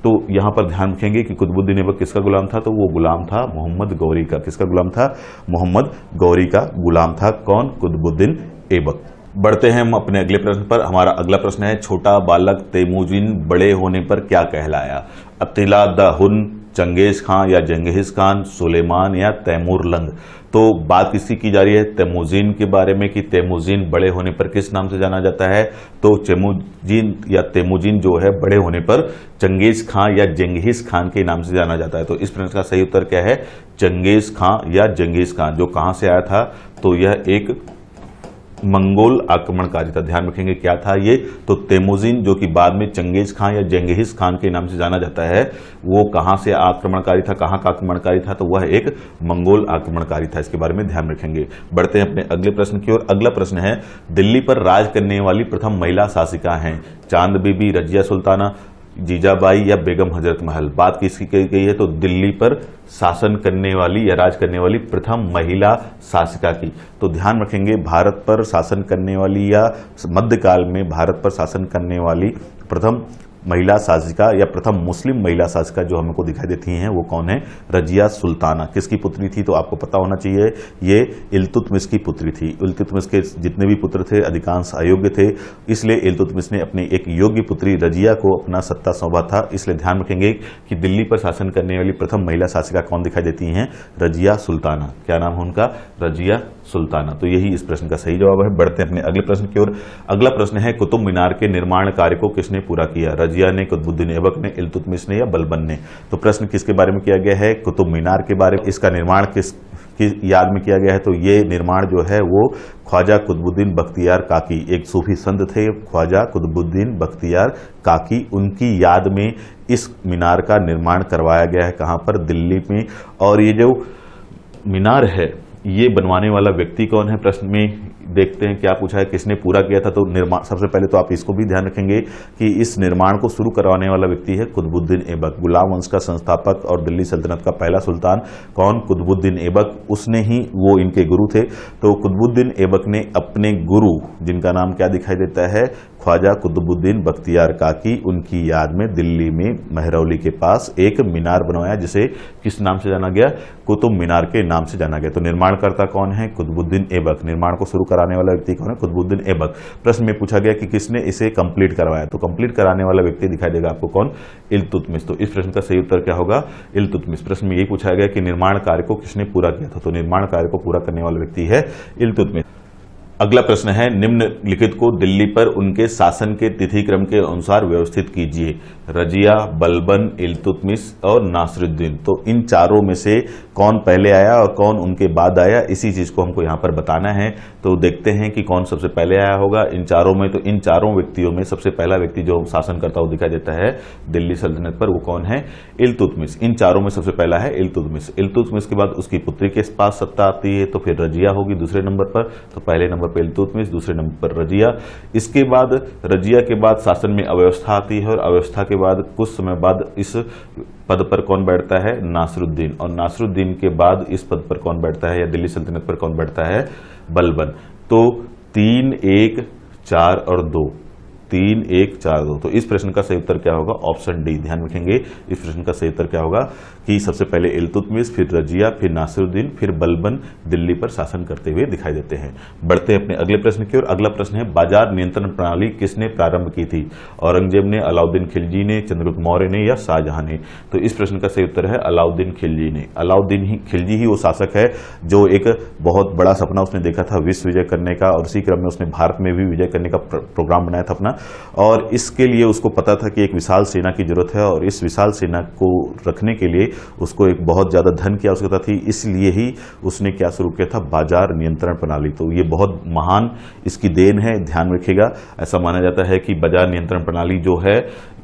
[SPEAKER 1] तो यहां पर ध्यान रखेंगे कि कुतुबुद्दीन ऐबक किसका गुलाम था? तो वो गुलाम था मोहम्मद गौरी का। किसका गुलाम था? मोहम्मद गौरी का गुलाम था कौन? कुतुबुद्दीन ऐबक। बढ़ते हैं हम अपने अगले प्रश्न पर। हमारा अगला प्रश्न है, छोटा बालक तेमुजिन बड़े होने पर क्या कहलाया? अतिला द हुन, चंगेज खां या जंगीज खान, सुलेमान या तैमूर लंग? तो बात किसकी की जा रही है? तेमुजिन के बारे में, कि तेमुजिन बड़े होने पर किस नाम से जाना जाता है? तो तेमुजिन या तेमुजिन जो है बड़े होने पर चंगेज खां या जंगीज खान के नाम से जाना जाता है। तो इस प्रश्न का सही उत्तर क्या है? चंगेज खां या जंगीज खान। जो कहां से आया था? तो यह एक मंगोल आक्रमणकारी था। ध्यान रखेंगे क्या था ये? तो तेमुजिन, जो कि बाद में चंगेज खां या जंगीज खान के नाम से जाना जाता है, वो कहां से आक्रमणकारी था? कहां का आक्रमणकारी था? तो वह एक मंगोल आक्रमणकारी था। इसके बारे में ध्यान रखेंगे। बढ़ते हैं अपने अगले प्रश्न की ओर। अगला प्रश्न है, दिल्ली पर राज करने वाली प्रथम महिला शासिका हैं चांद बीबी, रजिया सुल्ताना, जीजाबाई या बेगम हजरत महल? बात किसकी कही गई है? तो दिल्ली पर शासन करने वाली या राज करने वाली प्रथम महिला शासिका की। तो ध्यान रखेंगे, भारत पर शासन करने वाली या मध्यकाल में भारत पर शासन करने वाली प्रथम महिला शासिका या प्रथम मुस्लिम महिला शासिका जो हमको दिखाई देती हैं वो कौन है? रजिया सुल्ताना। किसकी पुत्री थी? तो आपको पता होना चाहिए, ये इल्तुतमिश की पुत्री थी। इल्तुतमिश के जितने भी पुत्र थे अधिकांश अयोग्य थे, इसलिए इल्तुतमिश ने अपनी एक योग्य पुत्री रजिया को अपना सत्ता सौंपा था। इसलिए ध्यान रखेंगे कि दिल्ली पर शासन करने वाली प्रथम महिला शासिका कौन दिखाई देती हैं? रजिया सुल्ताना। क्या नाम है उनका? रजिया सुल्ताना। तो यही इस प्रश्न का सही जवाब है। बढ़ते हैं अपने अगले प्रश्न की ओर। अगला प्रश्न है, कुतुब मीनार के निर्माण कार्य को किसने पूरा किया? रजिया ने, कुतुबुद्दीन ऐबक ने, इल्तुतमिश ने या बलबन ने? तो प्रश्न किसके बारे में किया गया है? कुतुब मीनार के बारे में। इसका निर्माण किसकी याद में किया गया है? तो ये निर्माण जो है वो ख्वाजा कुतुबुद्दीन बख्तियार काकी, एक सूफी संत थे ख्वाजा कुतुबुद्दीन बख्तियार काकी, उनकी याद में इस मीनार का निर्माण करवाया गया है। कहां पर? दिल्ली में। और ये जो मीनार है ये बनवाने वाला व्यक्ति कौन है? प्रश्न में देखते हैं क्या पूछा है, किसने पूरा किया था? तो निर्माण, सबसे पहले तो आप इसको भी ध्यान रखेंगे कि इस निर्माण को शुरू करवाने वाला व्यक्ति है कुतुबुद्दीन ऐबक, गुलाम वंश का संस्थापक और दिल्ली सल्तनत का पहला सुल्तान। कौन? कुतुबुद्दीन ऐबक। उसने ही, वो इनके गुरु थे। तो कुतुबुद्दीन ऐबक ने अपने गुरु, जिनका नाम क्या दिखाई देता है? ख्वाजा कुतुबुद्दीन बख्तियार काकी, उनकी याद में दिल्ली में महरौली के पास एक मीनार बनवाया, जिसे किस नाम से जाना गया? कुतुब मीनार के नाम से जाना गया। तो निर्माणकर्ता कौन है? कुतुबुद्दीन ऐबक। निर्माण को शुरू कराने वाला व्यक्ति कौन है? कुतुबुद्दीन ऐबक। प्रश्न में पूछा गया कि किसने इसे कंप्लीट करवाया? तो कंप्लीट कराने वाला व्यक्ति दिखाई देगा आपको कौन? इल्तुतमिश। तो इस प्रश्न का सही उत्तर क्या होगा? इल्तुतमिश। प्रश्न में यही पूछा गया कि निर्माण कार्य को किसने पूरा किया था? तो निर्माण कार्य को पूरा करने वाला व्यक्ति है इल्तुतमिश। अगला प्रश्न है, निम्नलिखित को दिल्ली पर उनके शासन के तिथि क्रम के अनुसार व्यवस्थित कीजिए। रजिया, बलबन, इल्तुतमिश और नासिरुद्दीन। तो इन चारों में से कौन पहले आया और कौन उनके बाद आया, इसी चीज को हमको यहाँ पर बताना है। तो देखते हैं कि कौन सबसे पहले आया होगा इन चारों में। तो इन चारों व्यक्तियों में सबसे पहला व्यक्ति जो शासन करता हुआ दिखाई देता है दिल्ली सल्तनत पर, वो कौन है? इल्तुतमिश। इन चारों में सबसे पहला है इल्तुतमिश। इल्तुतमिश के बाद उसकी पुत्री के पास सत्ता आती है, तो फिर रजिया होगी दूसरे नंबर पर। तो पहले नंबर पर इल्तुतमिश, दूसरे नंबर पर रजिया। इसके बाद रजिया के बाद शासन में अव्यवस्था आती है और अव्यवस्था के बाद कुछ समय बाद इस पद पर कौन बैठता है? नासिरुद्दीन। और नासिरुद्दीन के बाद इस पद पर कौन बैठता है या दिल्ली सल्तनत पर कौन बैठता है? बलबन। तो 3, 1, 4 और 2, 3, 1, 4, 2। तो इस प्रश्न का सही उत्तर क्या होगा? Option D. ध्यान रखेंगे इस प्रश्न का सही उत्तर क्या होगा कि सबसे पहले इल्तुतमिश, फिर रजिया, फिर नासिरुद्दीन, फिर बलबन दिल्ली पर शासन करते हुए दिखाई देते हैं। बढ़ते हैं अपने अगले प्रश्न की ओर। अगला प्रश्न है, बाजार नियंत्रण प्रणाली किसने प्रारंभ की थी? औरंगजेब ने, अलाउद्दीन खिलजी ने, चंद्रगुप्त मौर्य ने या शाहजहां ने? तो इस प्रश्न का सही उत्तर है अलाउद्दीन खिलजी ने। अलाउद्दीन खिलजी ही वो शासक है जो एक बहुत बड़ा सपना उसने देखा था विश्व विजय करने का, और इसी क्रम में उसने भारत में भी विजय करने का प्रोग्राम बनाया था अपना। और इसके लिए उसको पता था कि एक विशाल सेना की जरूरत है, और इस विशाल सेना को रखने के लिए उसको एक बहुत ज्यादा धन की आवश्यकता थी। इसलिए ही उसने क्या शुरू किया था? बाजार नियंत्रण प्रणाली। तो ये बहुत महान इसकी देन है, ध्यान रखिएगा। ऐसा माना जाता है कि बाजार नियंत्रण प्रणाली जो है,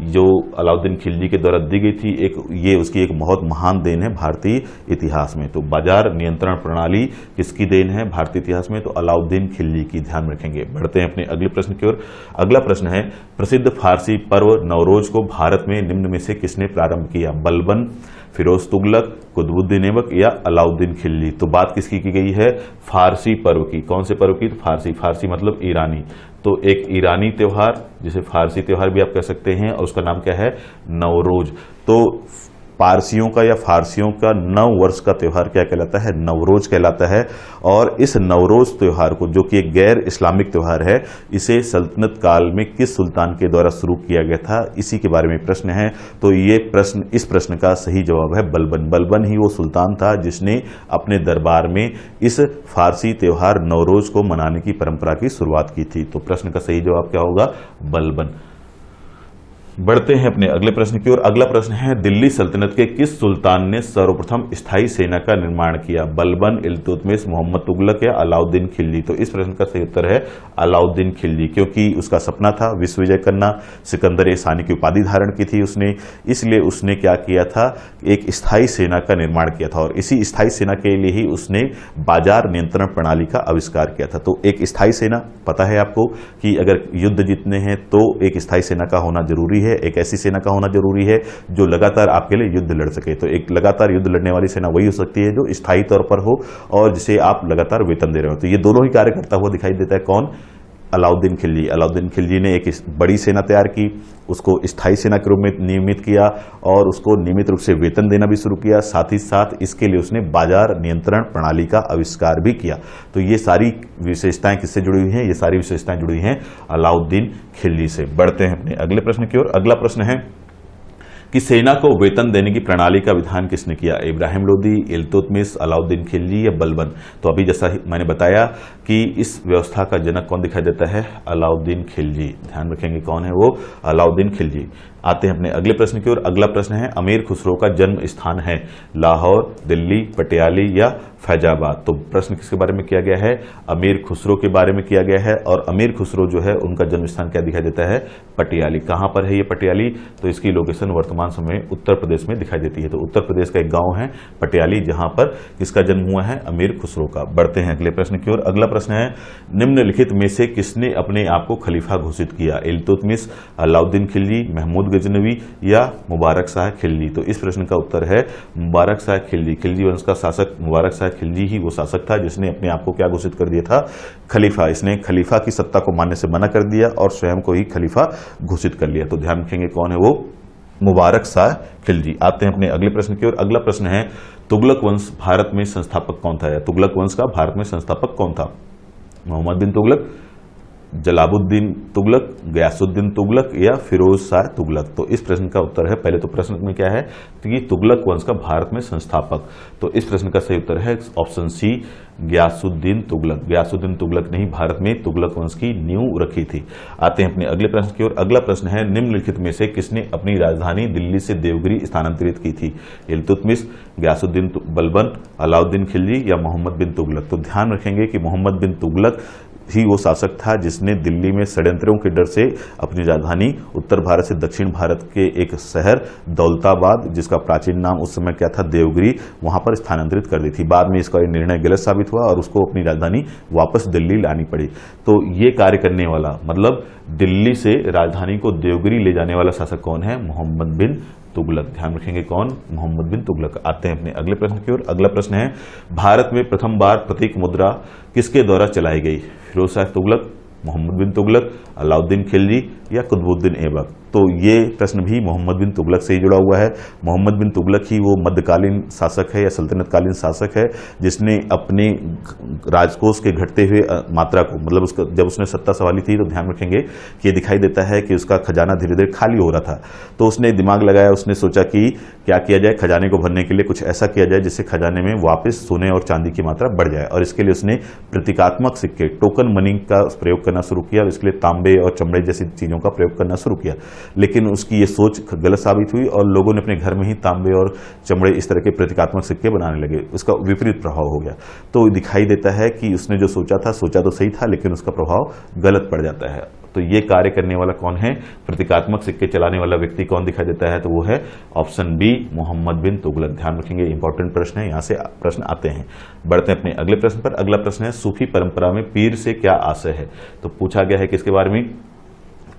[SPEAKER 1] जो अलाउद्दीन खिलजी के द्वारा दी गई थी, ये उसकी एक बहुत महान देन है भारतीय इतिहास में। तो बाजार नियंत्रण प्रणाली किसकी देन है भारतीय इतिहास में? तो अलाउद्दीन खिलजी की। ध्यान रखेंगे। बढ़ते हैं अपने अगले प्रश्न की ओर। अगला प्रश्न है, प्रसिद्ध फारसी पर्व नवरोज को भारत में निम्न में से किसने प्रारंभ किया? बलबन, फिरोज तुगलक, कुतुबुद्दीन ऐबक या अलाउद्दीन खिलजी? तो बात किसकी की गई है? फारसी पर्व की। कौन से पर्व की? तो फारसी। फारसी मतलब ईरानी। तो एक ईरानी त्योहार जिसे फारसी त्योहार भी आप कह सकते हैं, और उसका नाम क्या है? नवरोज। तो पारसियों का या फारसियों का नव वर्ष का त्योहार क्या कहलाता है? नवरोज कहलाता है। और इस नवरोज त्योहार को, जो कि एक गैर इस्लामिक त्योहार है, इसे सल्तनत काल में किस सुल्तान के द्वारा शुरू किया गया था, इसी के बारे में प्रश्न है। तो ये प्रश्न, इस प्रश्न का सही जवाब है बलबन। बलबन ही वो सुल्तान था जिसने अपने दरबार में इस फारसी त्योहार नवरोज को मनाने की परंपरा की शुरुआत की थी। तो प्रश्न का सही जवाब क्या होगा? बलबन। बढ़ते हैं अपने अगले प्रश्न की ओर। अगला प्रश्न है, दिल्ली सल्तनत के किस सुल्तान ने सर्वप्रथम स्थायी सेना का निर्माण किया? बलबन, इल्तुतमिश, मोहम्मद तुगलक या अलाउद्दीन खिलजी? तो इस प्रश्न का सही उत्तर है अलाउद्दीन खिलजी, क्योंकि उसका सपना था विश्व विजय करना। सिकंदर सानी की उपाधि धारण की थी उसने, इसलिए उसने क्या किया था? एक स्थायी सेना का निर्माण किया था, और इसी स्थायी सेना के लिए ही उसने बाजार नियंत्रण प्रणाली का आविष्कार किया था। तो एक स्थायी सेना, पता है आपको कि अगर युद्ध जीतने हैं तो एक स्थायी सेना का होना जरूरी है, एक ऐसी सेना का होना जरूरी है जो लगातार आपके लिए युद्ध लड़ सके। तो एक लगातार युद्ध लड़ने वाली सेना वही हो सकती है जो स्थायी तौर पर हो और जिसे आप लगातार वेतन दे रहे हो। तो ये दोनों ही कार्य करता हुआ दिखाई देता है कौन? अलाउद्दीन खिलजी। अलाउद्दीन खिलजी ने एक बड़ी सेना तैयार की, उसको स्थायी सेना के रूप में नियमित किया और उसको नियमित रूप से वेतन देना भी शुरू किया। साथ ही साथ इसके लिए उसने बाजार नियंत्रण प्रणाली का आविष्कार भी किया। तो ये सारी विशेषताएं किससे जुड़ी हुई हैं? ये सारी विशेषताएं जुड़ी हैं अलाउद्दीन खिलजी से। बढ़ते हैं अपने अगले प्रश्न की ओर। अगला प्रश्न है कि सेना को वेतन देने की प्रणाली का विधान किसने किया? इब्राहिम लोदी, इल्तुतमिश, अलाउद्दीन खिलजी या बलबन? तो अभी जैसा मैंने बताया कि इस व्यवस्था का जनक कौन दिखाई देता है? अलाउद्दीन खिलजी। ध्यान रखेंगे कौन है वो? अलाउद्दीन खिलजी। आते हैं अपने अगले प्रश्न की ओर। अगला प्रश्न है, अमीर खुसरो का जन्म स्थान है लाहौर, दिल्ली, पटियाली या फैजाबाद? तो प्रश्न किसके बारे में किया गया है? अमीर खुसरो के बारे में किया गया है। और अमीर खुसरो जो है उनका जन्म स्थान क्या दिखाई देता है? पटियाली। कहां पर है ये पटियाली? तो इसकी लोकेशन वर्तमान समय उत्तर प्रदेश में दिखाई देती है। तो उत्तर प्रदेश का एक गांव है पटियाली, जहां पर किसका जन्म हुआ है? अमीर खुसरो का। बढ़ते हैं अगले प्रश्न की ओर। अगला प्रश्न है, निम्नलिखित में से किसने अपने आप को खलीफा घोषित किया? इल्तुतमिश, अलाउद्दीन खिलजी, महमूद गजनवी या मुबारक शाह खिलजी? तो इस प्रश्न का उत्तर है मुबारक शाह खिलजी। खिलजी वंश का शासक मुबारक शाह खिलजी ही वो शासक था जिसने अपने आप को क्या घोषित कर दिया था? खलीफा। इसने खलीफा की सत्ता को मानने से मना कर दिया और स्वयं को ही खलीफा घोषित कर लिया। तो ध्यान रखेंगे कौन है वो? मुबारक शाह खिलजी। आते हैं अपने अगले प्रश्न की ओर। अगला प्रश्न है, तुगलक वंश भारत में संस्थापक कौन था? या तुगलक वंश का भारत में संस्थापक कौन था? मोहम्मद बिन तुगलक, जलालुद्दीन तुगलक, गयासुद्दीन तुगलक या फिरोज शाह तुगलक। तो इस प्रश्न का उत्तर है, पहले तो प्रश्न में क्या है कि तुगलक वंश का भारत में संस्थापक, तो इस प्रश्न का सही उत्तर है ऑप्शन सी, गयासुद्दीन तुगलक। गयासुद्दीन तुगलक ने ही भारत में तुगलक वंश की नींव रखी थी। आते हैं अपने अगले प्रश्न की ओर। अगला प्रश्न है, निम्नलिखित में से किसने अपनी राजधानी दिल्ली से देवगिरी स्थानांतरित की थी? इल्तुतमिश, गयासुद्दीन बलबन, अलाउद्दीन खिलजी या मोहम्मद बिन तुगलक। तो ध्यान रखेंगे कि मोहम्मद बिन तुगलक ही वो शासक था जिसने दिल्ली में षड्यंत्रों के डर से अपनी राजधानी उत्तर भारत से दक्षिण भारत के एक शहर दौलताबाद, जिसका प्राचीन नाम उस समय क्या था, देवगिरी, वहां पर स्थानांतरित कर दी थी। बाद में इसका निर्णय गलत साबित हुआ और उसको अपनी राजधानी वापस दिल्ली लानी पड़ी। तो ये कार्य करने वाला, मतलब दिल्ली से राजधानी को देवगिरी ले जाने वाला शासक कौन है? मोहम्मद बिन तुगलक। ध्यान रखेंगे कौन? मोहम्मद बिन तुगलक। आते हैं अपने अगले प्रश्न की ओर। अगला प्रश्न है, भारत में प्रथम बार प्रतीक मुद्रा किसके द्वारा चलाई गई? फिरोज शाह तुगलक, मोहम्मद बिन तुगलक, अलाउद्दीन खिलजी या कुतुबुद्दीन ऐबक। तो ये प्रश्न भी मोहम्मद बिन तुगलक से ही जुड़ा हुआ है। मोहम्मद बिन तुगलक ही वो मध्यकालीन शासक है या सल्तनतकालीन शासक है जिसने अपने राजकोष के घटते हुए मात्रा को, मतलब उसका जब उसने सत्ता संभाली थी तो ध्यान रखेंगे कि ये दिखाई देता है कि उसका खजाना धीरे धीरे खाली हो रहा था। तो उसने दिमाग लगाया, उसने सोचा कि क्या किया जाए, खजाने को भरने के लिए कुछ ऐसा किया जाए जिससे खजाने में वापस सोने और चांदी की मात्रा बढ़ जाए। और इसके लिए उसने प्रतीकात्मक सिक्के, टोकन मनी का प्रयोग करना शुरू किया। इसके लिए तांबे और चमड़े जैसी चीजों का प्रयोग करना शुरू किया, लेकिन उसकी ये सोच गलत साबित हुई और लोगों ने अपने घर में ही तांबे और चमड़े इस तरह के प्रतीकात्मक सिक्के बनाने लगे। उसका विपरीत प्रभाव हो गया। तो दिखाई देता है कि उसने जो सोचा तो सही था, लेकिन उसका प्रभाव गलत पड़ जाता है। तो ये कार्य करने वाला कौन है? प्रतीकात्मक सिक्के चलाने वाला व्यक्ति कौन दिखाई देता है? तो वो है ऑप्शन बी, मोहम्मद बिन तुगलक। ध्यान रखेंगे, इंपॉर्टेंट प्रश्न है, यहां से प्रश्न आते हैं। बढ़ते हैं अपने अगले प्रश्न पर। अगला प्रश्न है, सूफी परंपरा में पीर से क्या आशय है? तो पूछा गया है किसके बारे में?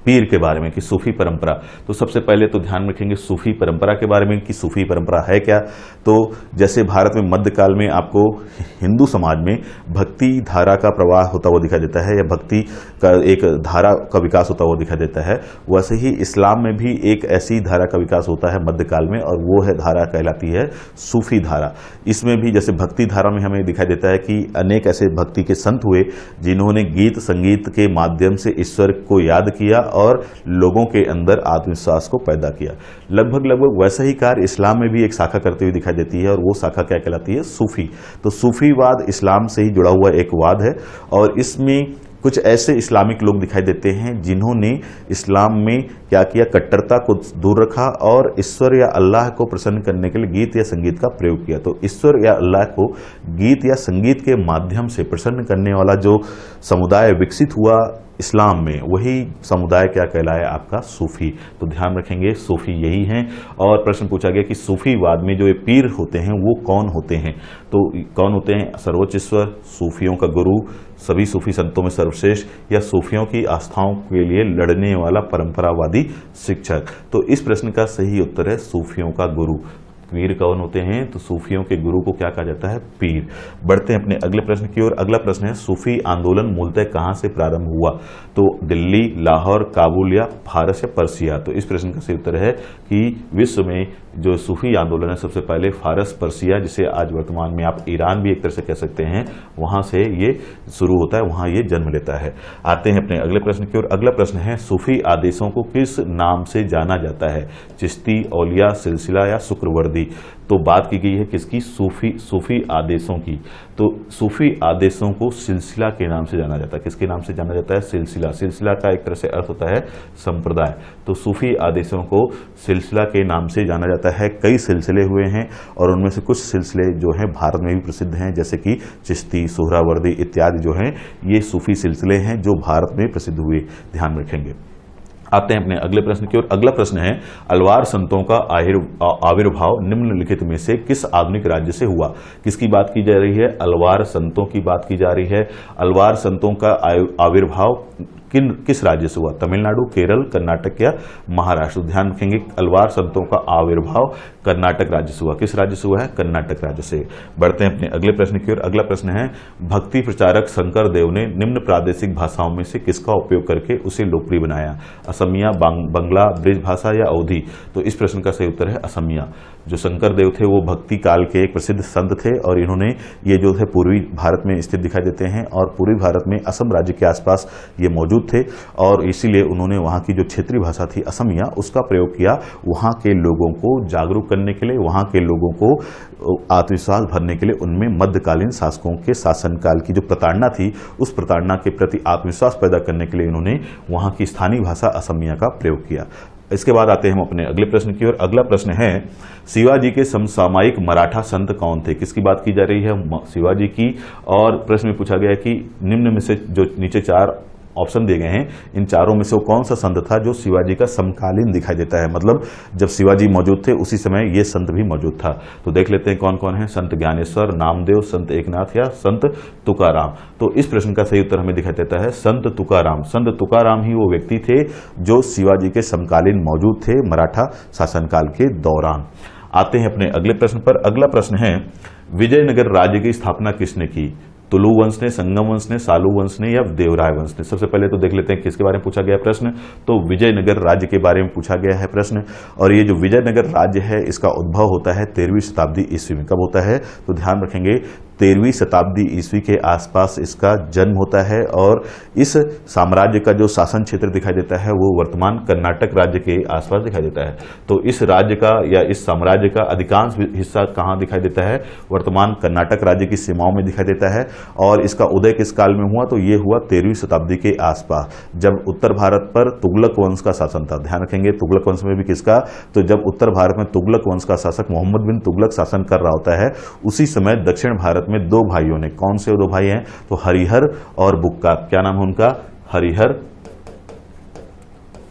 [SPEAKER 1] पीर के बारे में, कि सूफी परंपरा। तो सबसे पहले तो ध्यान रखेंगे सूफी परंपरा के बारे में कि सूफी परंपरा है क्या। तो जैसे भारत में मध्यकाल में आपको हिंदू समाज में भक्ति धारा का प्रवाह होता हुआ दिखाई देता है या भक्ति का एक धारा का विकास होता हुआ दिखाई देता है, वैसे ही इस्लाम में भी एक ऐसी धारा का विकास होता है मध्यकाल में, और वो है धारा कहलाती है सूफी धारा। इसमें भी जैसे भक्ति धारा में हमें दिखाई देता है कि अनेक ऐसे भक्ति के संत हुए जिन्होंने गीत संगीत के माध्यम से ईश्वर को याद किया और लोगों के अंदर आत्मविश्वास को पैदा किया। लगभग वैसा ही कार्य इस्लाम में भी एक शाखा करते हुए दिखाई देती है, और वो शाखा क्या कहलाती है? सूफी। तो सूफीवाद इस्लाम से ही जुड़ा हुआ एक वाद है, और इसमें कुछ ऐसे इस्लामिक लोग दिखाई देते हैं जिन्होंने इस्लाम में क्या किया, कट्टरता को दूर रखा और ईश्वर या अल्लाह को प्रसन्न करने के लिए गीत या संगीत का प्रयोग किया। तो ईश्वर या अल्लाह को गीत या संगीत के माध्यम से प्रसन्न करने वाला जो समुदाय विकसित हुआ इस्लाम में, वही समुदाय क्या कहलाया? आपका सूफी। तो ध्यान रखेंगे सूफी यही हैं। और प्रश्न पूछा गया कि सूफीवाद में जो ये पीर होते हैं वो कौन होते हैं? तो कौन होते हैं? सर्वोच्च ईश्वर, सूफियों का गुरु, सभी सूफी संतों में सर्वश्रेष्ठ, या सूफियों की आस्थाओं के लिए लड़ने वाला परंपरावादी शिक्षक। तो इस प्रश्न का सही उत्तर है सूफियों का गुरु। पीर कौन होते हैं? तो सूफियों के गुरु को क्या कहा जाता है? पीर। बढ़ते हैं अपने अगले प्रश्न की ओर। अगला प्रश्न है, सूफी आंदोलन मूलतः कहां से प्रारंभ हुआ? तो दिल्ली, लाहौर, काबुल या फारस या पर्सिया। तो इस प्रश्न का सही उत्तर है कि विश्व में जो सूफी आंदोलन है सबसे पहले फारस, पर्सिया, जिसे आज वर्तमान में आप ईरान भी एक तरह से कह सकते हैं, वहां से ये शुरू होता है, वहां ये जन्म लेता है। आते हैं अपने अगले प्रश्न की ओर। अगला प्रश्न है, सूफी आदेशों को किस नाम से जाना जाता है? चिश्ती, औलिया, सिलसिला या शुक्रवर्दी। तो बात की गई है किसकी? सूफी आदेशों की। तो सूफी आदेशों को सिलसिला के नाम से जाना जाता है। किसके नाम से जाना जाता है? सिलसिला। सिलसिला का एक तरह से अर्थ होता है संप्रदाय। तो सूफी आदेशों को सिलसिला के नाम से जाना जाता है। कई सिलसिले हुए हैं और उनमें से कुछ सिलसिले जो हैं भारत में भी प्रसिद्ध हैं, जैसे कि चिश्ती, सोहरावर्दी इत्यादि जो हैं, ये सूफी सिलसिले हैं जो भारत में प्रसिद्ध हुए। ध्यान रखेंगे। आते हैं अपने अगले प्रश्न की ओर। अगला प्रश्न है, अलवार संतों का आविर्भाव निम्नलिखित में से किस आधुनिक राज्य से हुआ? किसकी बात की जा रही है? अलवार संतों की बात की जा रही है। अलवार संतों का आविर्भाव किस राज्य से हुआ? तमिलनाडु, केरल, कर्नाटक या महाराष्ट्र। ध्यान रखेंगे, अलवार संतों का आविर्भाव कर्नाटक राज्य से हुआ। किस राज्य से हुआ है? कर्नाटक राज्य से। बढ़ते हैं अपने अगले प्रश्न की ओर। अगला प्रश्न है, भक्ति प्रचारक शंकर देव ने निम्न प्रादेशिक भाषाओं में से किसका उपयोग करके उसे लोकप्रिय बनाया? असमिया, बंगला, ब्रिज भाषा या अवधी। तो इस प्रश्न का सही उत्तर है असमिया। जो शंकर देव थे वो भक्ति काल के एक प्रसिद्ध संत थे, और इन्होंने ये जो है पूर्वी भारत में स्थित दिखाई देते हैं, और पूर्वी भारत में असम राज्य के आसपास ये मौजूद मौजूद थे और इसीलिए उन्होंने वहाँ की जो क्षेत्रीय भाषा थी असमिया उसका प्रयोग किया वहाँ के लोगों को जागरूक करने के लिए, वहाँ के लोगों को आत्मविश्वास भरने के लिए। उनमें मध्यकालीन शासकों के शासनकाल की जो प्रताड़ना थी उस प्रताड़ना के प्रति आत्मविश्वास पैदा करने के लिए इन्होंने वहाँ की स्थानीय भाषा असमिया का प्रयोग किया। इसके बाद आते हैं हम अपने अगले प्रश्न की ओर। अगला प्रश्न है शिवाजी के समसामयिक मराठा संत कौन थे? किसकी बात की जा रही है? शिवाजी की। और प्रश्न में पूछा गया है कि निम्न में से जो नीचे 4 ऑप्शन दिए गए हैं इन चारों में से वो कौन सा संत था जो शिवाजी का समकालीन दिखाई देता है, मतलब जब शिवाजी मौजूद थे उसी समय ये संत भी मौजूद था। तो देख लेते हैं कौन कौन है। संत ज्ञानेश्वर, नामदेव, संत एकनाथ या संत तुकाराम। तो इस प्रश्न का सही उत्तर हमें दिखाई देता है संत तुकाराम। संत तुकाराम ही वो व्यक्ति थे जो शिवाजी के समकालीन मौजूद थे मराठा शासनकाल के दौरान। आते हैं अपने अगले प्रश्न पर। अगला प्रश्न है विजयनगर राज्य की स्थापना किसने की? तुलु वंश ने, संगम वंश ने, सालू वंश ने या देवराय वंश ने? सबसे पहले तो देख लेते हैं किसके बारे में पूछा गया प्रश्न। तो विजयनगर राज्य के बारे में पूछा गया है प्रश्न। और ये जो विजयनगर राज्य है इसका उद्भव होता है 13वीं शताब्दी ईस्वी में। कब होता है? तो ध्यान रखेंगे 13वीं शताब्दी ईस्वी के आसपास इसका जन्म होता है। और इस साम्राज्य का जो शासन क्षेत्र दिखाई देता है वो वर्तमान कर्नाटक राज्य के आसपास दिखाई देता है। तो इस राज्य का या इस साम्राज्य का अधिकांश हिस्सा कहाँ दिखाई देता है? वर्तमान कर्नाटक राज्य की सीमाओं में दिखाई देता है। और इसका उदय किस काल में हुआ? तो ये हुआ 13वीं शताब्दी के आसपास, जब उत्तर भारत पर तुगलक वंश का शासन था। ध्यान रखेंगे तुगलक वंश में भी किसका? तो जब उत्तर भारत में तुगलक वंश का शासक मोहम्मद बिन तुगलक शासन कर रहा होता है उसी समय दक्षिण भारत में 2 भाइयों ने, कौन से 2 भाई हैं? तो हरिहर और बुक्का। क्या नाम है उनका? हरिहर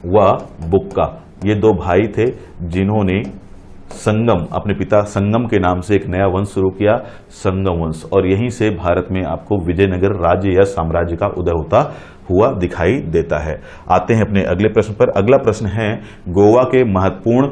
[SPEAKER 1] व बुक्का। ये 2 भाई थे जिन्होंने संगम, अपने पिता संगम के नाम से एक नया वंश शुरू किया, संगम वंश। और यहीं से भारत में आपको विजयनगर राज्य या साम्राज्य का उदय होता हुआ दिखाई देता है। आते हैं अपने अगले प्रश्न पर। अगला प्रश्न है गोवा के महत्वपूर्ण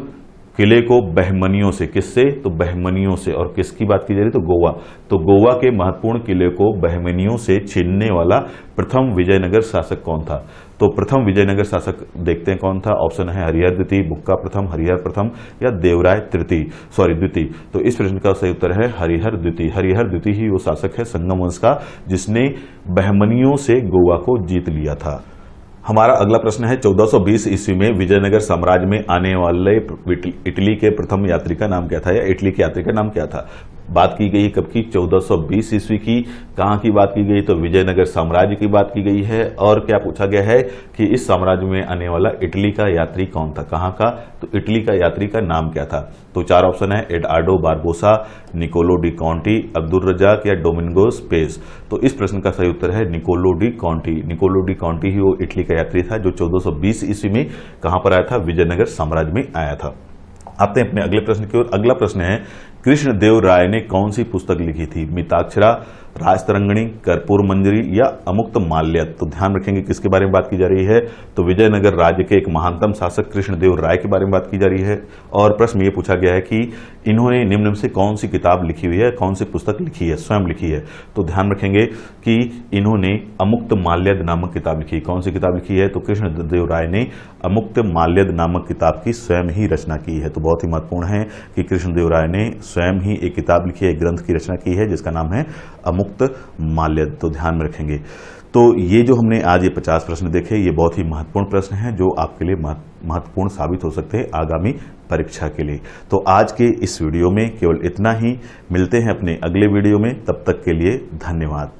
[SPEAKER 1] किले को बहमनियों से, किससे? तो बहमनियों से। और किसकी बात की जा रही? तो गोवा। तो गोवा के महत्वपूर्ण किले को बहमनियों से छीनने वाला प्रथम विजयनगर शासक कौन था? तो प्रथम विजयनगर शासक देखते हैं कौन था। ऑप्शन है हरिहर द्वितीय, बुक्का प्रथम, हरिहर प्रथम या देवराय द्वितीय। तो इस प्रश्न का सही उत्तर है हरिहर द्वितीय। हरिहर द्वितीय ही वो शासक है संगम वंश का जिसने बहमनियों से गोवा को जीत लिया था। हमारा अगला प्रश्न है 1420 ईस्वी में विजयनगर साम्राज्य में आने वाले इटली के प्रथम यात्री का नाम क्या था, या इटली के यात्री का नाम क्या था? बात की गई कब की? 1420 ईस्वी की। कहाँ की बात की गई? तो विजयनगर साम्राज्य की बात की गई है। और क्या पूछा गया है कि इस साम्राज्य में आने वाला इटली का यात्री कौन था? कहाँ का? तो इटली का यात्री का नाम क्या था? तो 4 ऑप्शन है Eduardo Barbosa, Niccolo de Conti, Abdul Razzaq या डोमिंगोस पेस। तो इस प्रश्न का सही उत्तर है निकोलो डी कॉन्टी। निकोलो डी कॉन्टी ही वो इटली का यात्री था जो 1420 ईस्वी में कहां पर आया था? विजयनगर साम्राज्य में आया था। आते हैं अपने अगले प्रश्न की ओर। अगला प्रश्न है कृष्णदेव राय ने कौन सी पुस्तक लिखी थी? मिताक्षरा, राजतरंगिणी, कर्पूर मंजरी या अमुक्त माल्य? तो ध्यान रखेंगे किसके बारे में बात की जा रही है? तो विजयनगर राज्य के एक महानतम शासक कृष्णदेव राय के बारे में बात की जा रही है। और प्रश्न ये पूछा गया है कि इन्होंने निम्न में से कौन सी किताब लिखी हुई है, कौन सी पुस्तक लिखी है, स्वयं लिखी है? तो ध्यान रखेंगे कि इन्होंने अमुक्त माल्यद नामक किताब लिखी। कौन सी किताब लिखी है? तो कृष्णदेव राय ने अमुक्त माल्यद नामक किताब की स्वयं ही रचना की है। तो बहुत ही महत्वपूर्ण है कि कृष्णदेव राय ने स्वयं ही एक किताब लिखी है, एक ग्रंथ की रचना की है जिसका नाम है अमुक्त माल्यद। तो ध्यान में रखेंगे। तो ये जो हमने आज ये 50 प्रश्न देखे ये बहुत ही महत्वपूर्ण प्रश्न हैं जो आपके लिए महत्वपूर्ण साबित हो सकते हैं आगामी परीक्षा के लिए। तो आज के इस वीडियो में केवल इतना ही। मिलते हैं अपने अगले वीडियो में, तब तक के लिए धन्यवाद।